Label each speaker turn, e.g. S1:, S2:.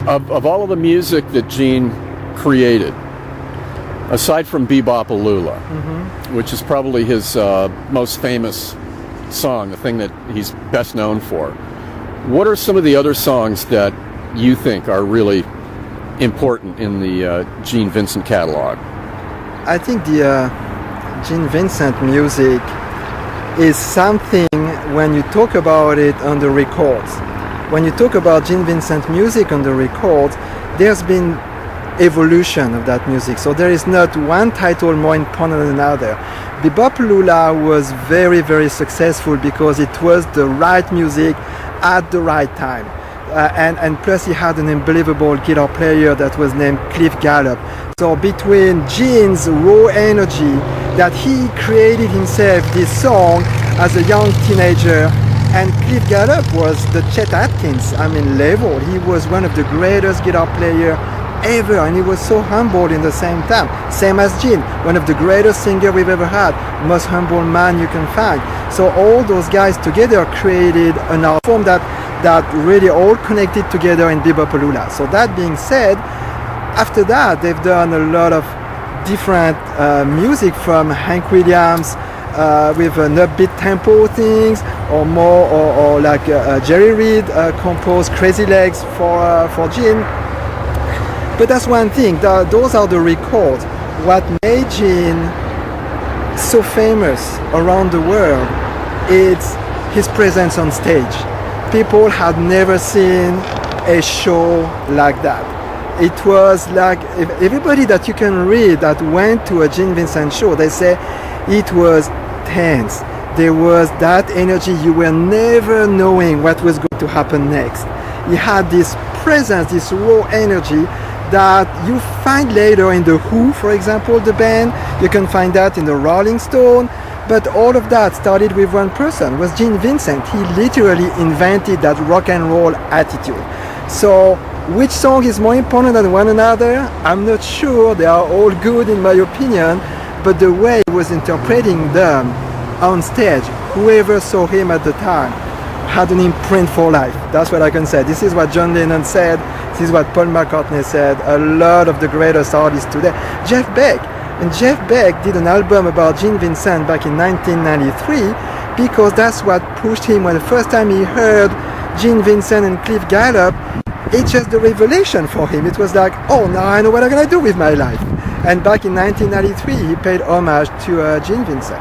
S1: Of all of the music that Gene created, aside from Bebop-A-Lula, which is probably his most famous song, the thing that he's best known for, what are some of the other songs that you think are really important in the Gene Vincent catalog?
S2: I think the Gene Vincent music is something when you talk about it on the records. When you talk about Gene Vincent music on the records, there's been evolution of that music. So there is not one title more important than another. Bebop-A-Lula was very, very successful because it was the right music at the right time. And plus he had an unbelievable guitar player that was named Cliff Gallup. So between Gene's raw energy that he created himself this song as a young teenager, and Cliff Gallup was the Chet Atkins, level. He was one of the greatest guitar players ever, and he was so humble in the same time. Same as Gene, one of the greatest singers we've ever had, most humble man you can find. So all those guys together created an art form that really all connected together in Bebop-A-Lula. So that being said, after that they've done a lot of different music, from Hank Williams with an upbeat tempo things, or more, or like Jerry Reed composed Crazy Legs for Gene. But that's one thing, those are the records. What made Gene so famous around the world is his presence on stage. People had never seen a show like that. It was like, if everybody that you can read that went to a Gene Vincent show, they say it was tense. There was that energy, you were never knowing what was going to happen next. He had this presence, this raw energy that you find later in The Who, for example, the band. You can find that in the Rolling Stone. But all of that started with one person, was Gene Vincent. He literally invented that rock and roll attitude. So which song is more important than one another? I'm not sure. They are all good in my opinion, but the way he was interpreting them on stage, whoever saw him at the time had an imprint for life. That's what I can say. This is what John Lennon said. This is what Paul McCartney said. A lot of the greatest artists today. Jeff Beck. And Jeff Beck did an album about Gene Vincent back in 1993 because that's what pushed him. When the first time he heard Gene Vincent and Cliff Gallup, it's just the revelation for him. It was like, oh, now I know what I'm going to do with my life. And back in 1993, he paid homage to Gene Vincent.